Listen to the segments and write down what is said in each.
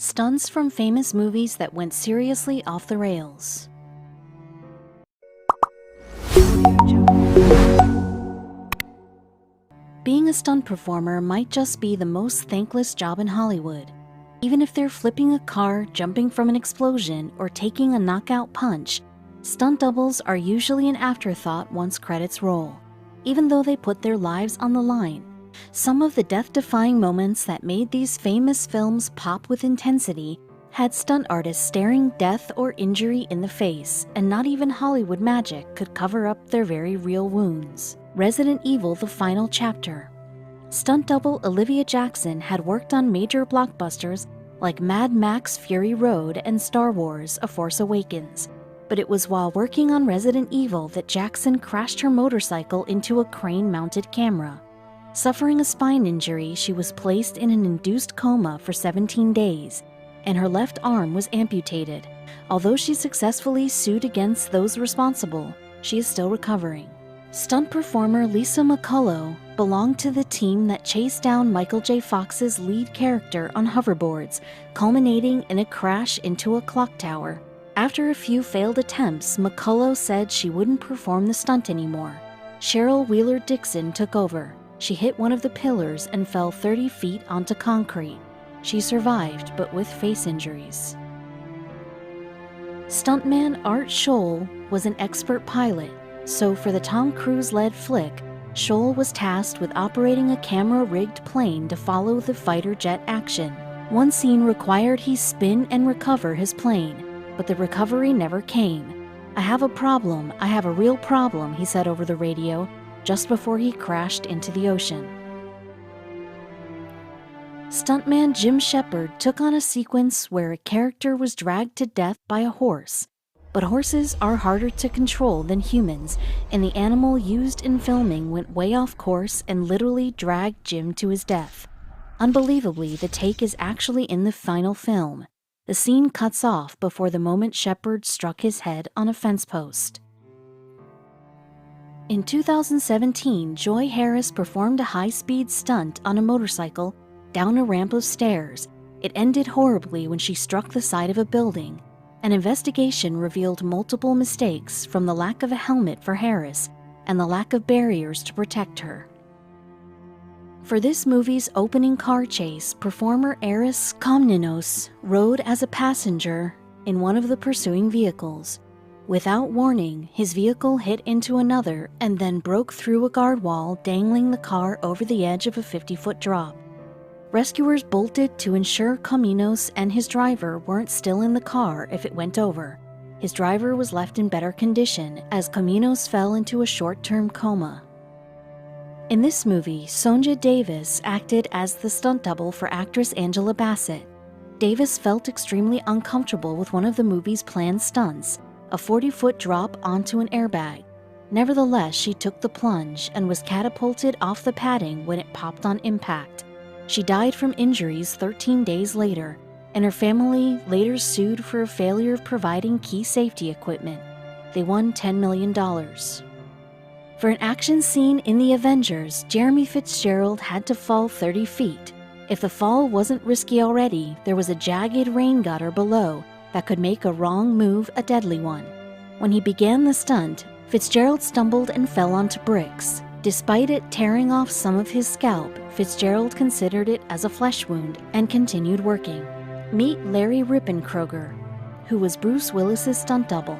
Stunts from famous movies that went seriously off the rails. Being a stunt performer might just be the most thankless job in Hollywood. Even if they're flipping a car, jumping from an explosion, or taking a knockout punch, stunt doubles are usually an afterthought once credits roll, even though they put their lives on the line. Some of the death-defying moments that made these famous films pop with intensity had stunt artists staring death or injury in the face, and not even Hollywood magic could cover up their very real wounds. Resident Evil: The Final Chapter. Stunt double Olivia Jackson had worked on major blockbusters like Mad Max: Fury Road and Star Wars: A Force Awakens. But it was while working on Resident Evil that Jackson crashed her motorcycle into a crane-mounted camera. Suffering a spine injury, she was placed in an induced coma for 17 days, and her left arm was amputated. Although she successfully sued against those responsible, she is still recovering. Stunt performer Lisa McCullough belonged to the team that chased down Michael J. Fox's lead character on hoverboards, culminating in a crash into a clock tower. After a few failed attempts, McCullough said she wouldn't perform the stunt anymore. Cheryl Wheeler-Dixon took over. She hit one of the pillars and fell 30 feet onto concrete. She survived, but with face injuries. Stuntman Art Scholl was an expert pilot, so for the Tom Cruise-led flick, Scholl was tasked with operating a camera-rigged plane to follow the fighter jet action. One scene required he spin and recover his plane, but the recovery never came. "I have a problem, I have a real problem," he said over the radio, just before he crashed into the ocean. Stuntman Jim Shepard took on a sequence where a character was dragged to death by a horse. But horses are harder to control than humans, and the animal used in filming went way off course and literally dragged Jim to his death. Unbelievably, the take is actually in the final film. The scene cuts off before the moment Shepard struck his head on a fence post. In 2017, Joy Harris performed a high-speed stunt on a motorcycle down a ramp of stairs. It ended horribly when she struck the side of a building. An investigation revealed multiple mistakes, from the lack of a helmet for Harris and the lack of barriers to protect her. For this movie's opening car chase, performer Aris Komnenos rode as a passenger in one of the pursuing vehicles. Without warning, his vehicle hit into another and then broke through a guard wall, dangling the car over the edge of a 50-foot drop. Rescuers bolted to ensure Komnenos and his driver weren't still in the car if it went over. His driver was left in better condition as Komnenos fell into a short-term coma. In this movie, Sonja Davis acted as the stunt double for actress Angela Bassett. Davis felt extremely uncomfortable with one of the movie's planned stunts, a 40-foot drop onto an airbag. Nevertheless, she took the plunge and was catapulted off the padding when it popped on impact. She died from injuries 13 days later, and her family later sued for a failure of providing key safety equipment. They won $10 million. For an action scene in The Avengers, Jeremy Fitzgerald had to fall 30 feet. If the fall wasn't risky already, there was a jagged rain gutter below that could make a wrong move a deadly one. When he began the stunt, Fitzgerald stumbled and fell onto bricks. Despite it tearing off some of his scalp, Fitzgerald considered it as a flesh wound and continued working. Meet Larry Rippenkroger, who was Bruce Willis's stunt double.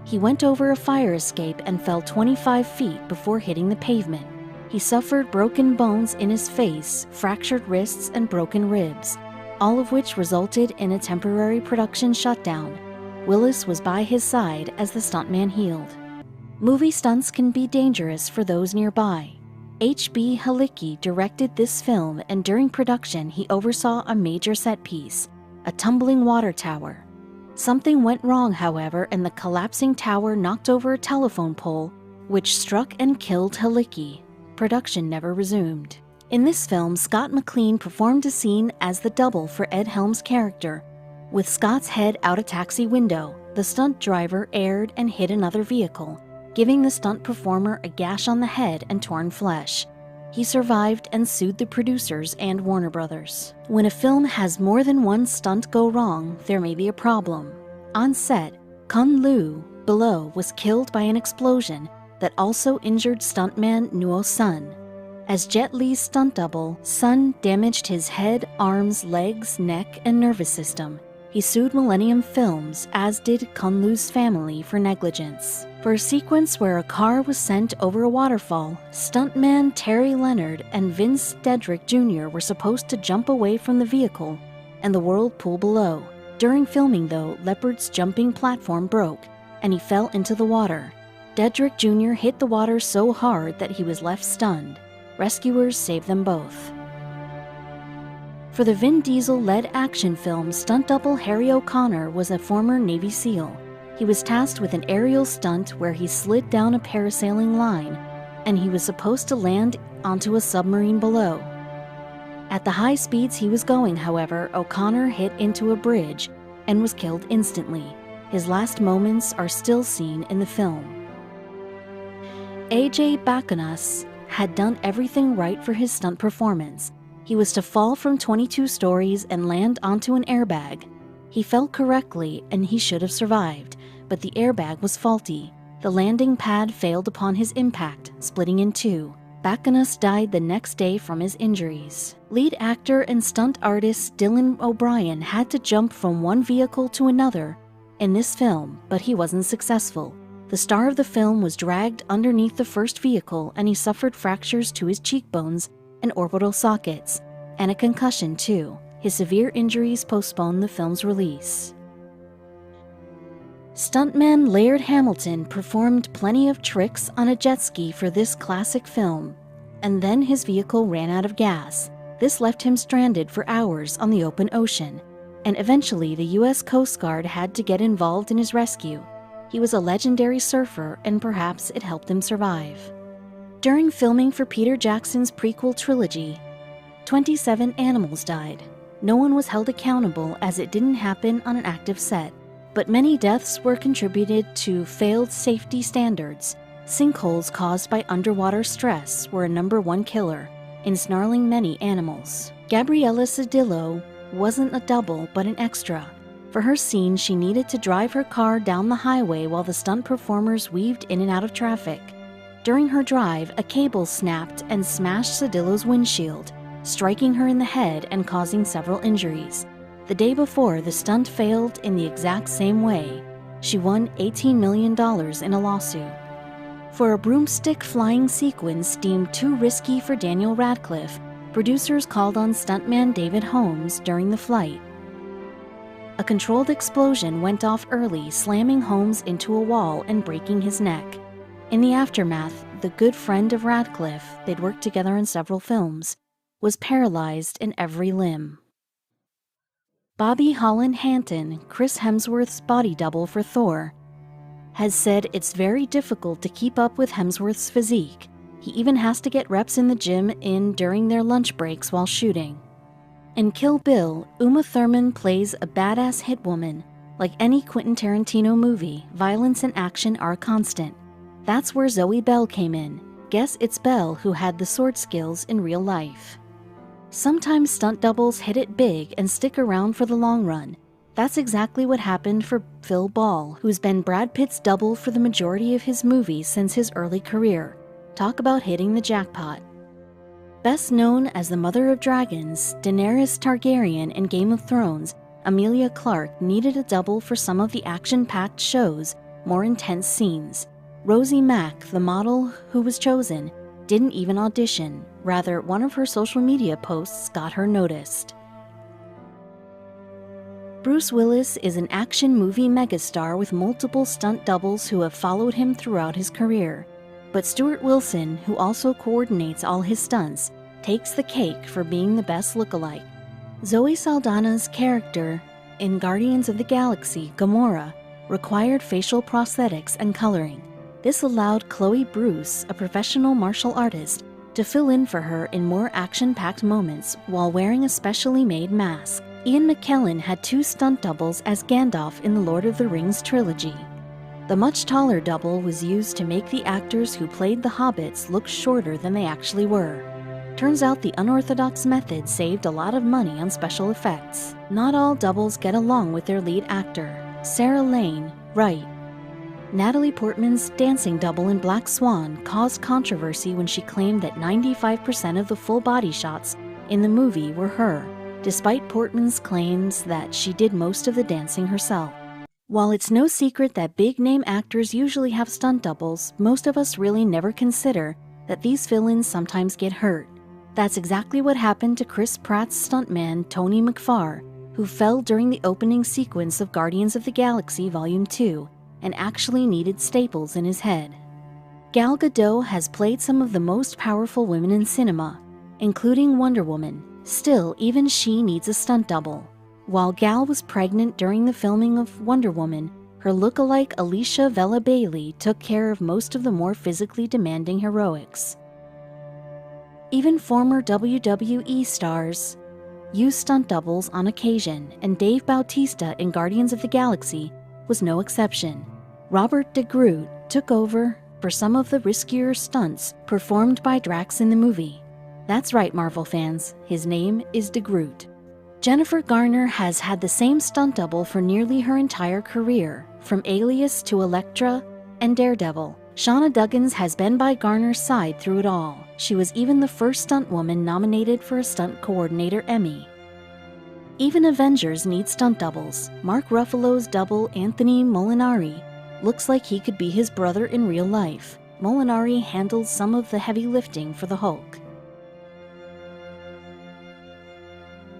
He went over a fire escape and fell 25 feet before hitting the pavement. He suffered broken bones in his face, fractured wrists, and broken ribs, all of which resulted in a temporary production shutdown. Willis was by his side as the stuntman healed. Movie stunts can be dangerous for those nearby. H.B. Halicki directed this film, and during production he oversaw a major set piece, a tumbling water tower. Something went wrong, however, and the collapsing tower knocked over a telephone pole, which struck and killed Halicki. Production never resumed. In this film, Scott McLean performed a scene as the double for Ed Helms' character. With Scott's head out a taxi window, the stunt driver erred and hit another vehicle, giving the stunt performer a gash on the head and torn flesh. He survived and sued the producers and Warner Brothers. When a film has more than one stunt go wrong, there may be a problem. On set, Kun Lu below was killed by an explosion that also injured stuntman Nuo Sun. As Jet Li's stunt double, Sun damaged his head, arms, legs, neck, and nervous system. He sued Millennium Films, as did Kun Lu's family, for negligence. For a sequence where a car was sent over a waterfall, stuntman Terry Leonard and Vince Dedrick Jr. were supposed to jump away from the vehicle and the whirlpool below. During filming, though, Leopard's jumping platform broke, and he fell into the water. Dedrick Jr. hit the water so hard that he was left stunned. Rescuers saved them both. For the Vin Diesel-led action film, stunt double Harry O'Connor was a former Navy SEAL. He was tasked with an aerial stunt where he slid down a parasailing line, and he was supposed to land onto a submarine below. At the high speeds he was going, however, O'Connor hit into a bridge and was killed instantly. His last moments are still seen in the film. AJ Bacanas had done everything right for his stunt performance. He was to fall from 22 stories and land onto an airbag. He fell correctly and he should have survived, but the airbag was faulty. The landing pad failed upon his impact, splitting in two. Bacanas died the next day from his injuries. Lead actor and stunt artist Dylan O'Brien had to jump from one vehicle to another in this film, but he wasn't successful. The star of the film was dragged underneath the first vehicle and he suffered fractures to his cheekbones and orbital sockets, and a concussion too. His severe injuries postponed the film's release. Stuntman Laird Hamilton performed plenty of tricks on a jet ski for this classic film, and then his vehicle ran out of gas. This left him stranded for hours on the open ocean, and eventually the U.S. Coast Guard had to get involved in his rescue. He was a legendary surfer, and perhaps it helped him survive. During filming for Peter Jackson's prequel trilogy, 27 animals died. No one was held accountable as it didn't happen on an active set, but many deaths were contributed to failed safety standards. Sinkholes caused by underwater stress were a #1 killer, ensnaring many animals. Gabriella Cedillo wasn't a double but an extra. For her scene, she needed to drive her car down the highway while the stunt performers weaved in and out of traffic. During her drive, a cable snapped and smashed Cedillo's windshield, striking her in the head and causing several injuries. The day before, the stunt failed in the exact same way. She won $18 million in a lawsuit. For a broomstick flying sequence deemed too risky for Daniel Radcliffe, producers called on stuntman David Holmes during the flight. A controlled explosion went off early, slamming Holmes into a wall and breaking his neck. In the aftermath, the good friend of Radcliffe, they'd worked together in several films, was paralyzed in every limb. Bobby Holland Hanton, Chris Hemsworth's body double for Thor, has said it's very difficult to keep up with Hemsworth's physique. He even has to get reps in the gym during their lunch breaks while shooting. In Kill Bill, Uma Thurman plays a badass hitwoman. Like any Quentin Tarantino movie, violence and action are constant. That's where Zoe Bell came in. Guess it's Bell who had the sword skills in real life. Sometimes stunt doubles hit it big and stick around for the long run. That's exactly what happened for Phil Ball, who's been Brad Pitt's double for the majority of his movies since his early career. Talk about hitting the jackpot. Best known as the Mother of Dragons, Daenerys Targaryen in Game of Thrones, Emilia Clarke needed a double for some of the action-packed show's more intense scenes. Rosie Mack, the model who was chosen, didn't even audition. Rather, one of her social media posts got her noticed. Bruce Willis is an action movie megastar with multiple stunt doubles who have followed him throughout his career. But Stuart Wilson, who also coordinates all his stunts, takes the cake for being the best lookalike. Zoe Saldana's character in Guardians of the Galaxy, Gamora, required facial prosthetics and coloring. This allowed Chloe Bruce, a professional martial artist, to fill in for her in more action-packed moments while wearing a specially made mask. Ian McKellen had 2 stunt doubles as Gandalf in the Lord of the Rings trilogy. The much taller double was used to make the actors who played the hobbits look shorter than they actually were. Turns out the unorthodox method saved a lot of money on special effects. Not all doubles get along with their lead actor. Sarah Lane, right. Natalie Portman's dancing double in Black Swan caused controversy when she claimed that 95% of the full body shots in the movie were her, despite Portman's claims that she did most of the dancing herself. While it's no secret that big-name actors usually have stunt doubles, most of us really never consider that these fill-ins sometimes get hurt. That's exactly what happened to Chris Pratt's stuntman Tony McFarr, who fell during the opening sequence of Guardians of the Galaxy Volume 2 and actually needed staples in his head. Gal Gadot has played some of the most powerful women in cinema, including Wonder Woman. Still, even she needs a stunt double. While Gal was pregnant during the filming of Wonder Woman, her look-alike Alicia Vela Bailey took care of most of the more physically demanding heroics. Even former WWE stars use stunt doubles on occasion, and Dave Bautista in Guardians of the Galaxy was no exception. Robert de Groot took over for some of the riskier stunts performed by Drax in the movie. That's right, Marvel fans, his name is de Groot. Jennifer Garner has had the same stunt double for nearly her entire career, from Alias to Elektra and Daredevil. Shauna Duggins has been by Garner's side through it all. She was even the first stunt woman nominated for a Stunt Coordinator Emmy. Even Avengers need stunt doubles. Mark Ruffalo's double, Anthony Molinari, looks like he could be his brother in real life. Molinari handles some of the heavy lifting for the Hulk.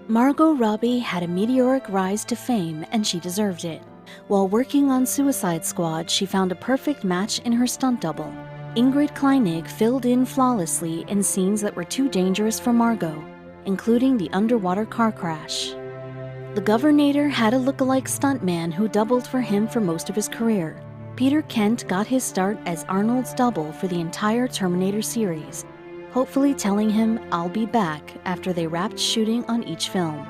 Margot Robbie had a meteoric rise to fame, and she deserved it. While working on Suicide Squad, she found a perfect match in her stunt double. Ingrid Kleinig filled in flawlessly in scenes that were too dangerous for Margot, including the underwater car crash. The Governator had a look-alike stuntman who doubled for him for most of his career. Peter Kent got his start as Arnold's double for the entire Terminator series, hopefully telling him, "I'll be back," after they wrapped shooting on each film.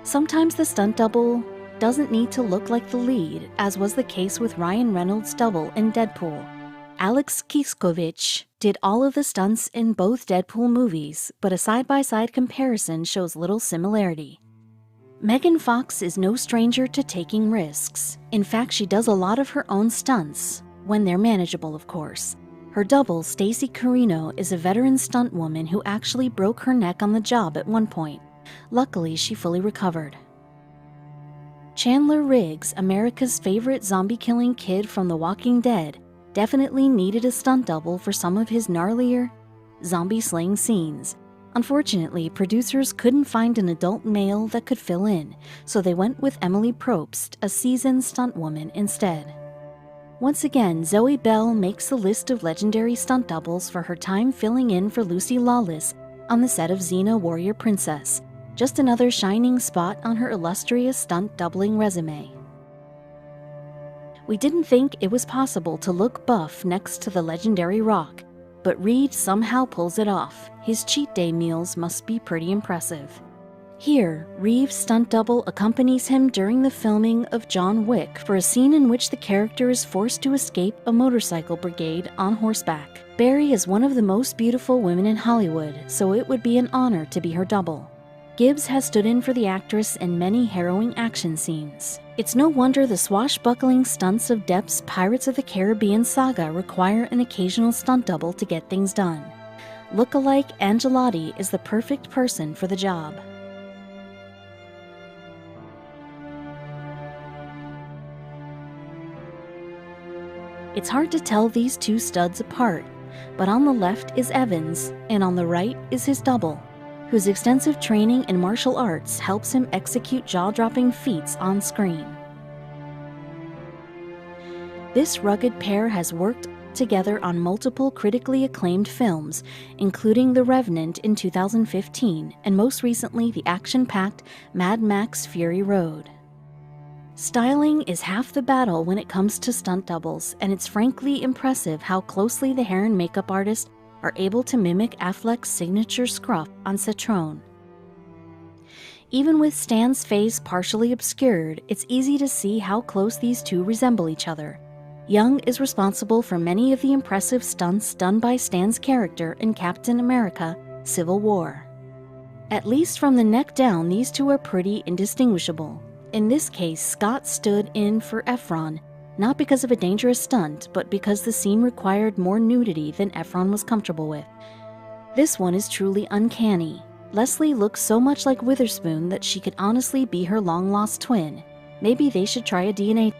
Sometimes the stunt double doesn't need to look like the lead, as was the case with Ryan Reynolds' double in Deadpool. Alex Kiskovich did all of the stunts in both Deadpool movies, but a side-by-side comparison shows little similarity. Megan Fox is no stranger to taking risks. In fact, she does a lot of her own stunts, when they're manageable, of course. Her double, Stacey Carino, is a veteran stunt woman who actually broke her neck on the job at one point. Luckily, she fully recovered. Chandler Riggs, America's favorite zombie-killing kid from The Walking Dead, definitely needed a stunt double for some of his gnarlier zombie-slaying scenes. Unfortunately, producers couldn't find an adult male that could fill in, so they went with Emily Probst, a seasoned stunt woman, instead. Once again, Zoe Bell makes the list of legendary stunt doubles for her time filling in for Lucy Lawless on the set of Xena Warrior Princess. Just another shining spot on her illustrious stunt doubling resume. We didn't think it was possible to look buff next to the legendary Rock, but Reed somehow pulls it off. His cheat day meals must be pretty impressive. Here, Reeves' stunt double accompanies him during the filming of John Wick for a scene in which the character is forced to escape a motorcycle brigade on horseback. Barry is one of the most beautiful women in Hollywood, so it would be an honor to be her double. Gibbs has stood in for the actress in many harrowing action scenes. It's no wonder the swashbuckling stunts of Depp's Pirates of the Caribbean saga require an occasional stunt double to get things done. Look-alike Angelotti is the perfect person for the job. It's hard to tell these two studs apart, but on the left is Evans, and on the right is his double, whose extensive training in martial arts helps him execute jaw-dropping feats on screen. This rugged pair has worked together on multiple critically acclaimed films, including The Revenant in 2015, and most recently the action-packed Mad Max Fury Road. Styling is half the battle when it comes to stunt doubles, and it's frankly impressive how closely the hair and makeup artists are able to mimic Affleck's signature scruff on Citroën. Even with Stan's face partially obscured, it's easy to see how close these two resemble each other. Young is responsible for many of the impressive stunts done by Stan's character in Captain America: Civil War. At least from the neck down, these two are pretty indistinguishable. In this case, Scott stood in for Efron, not because of a dangerous stunt, but because the scene required more nudity than Efron was comfortable with. This one is truly uncanny. Leslie looks so much like Witherspoon that she could honestly be her long-lost twin. Maybe they should try a DNA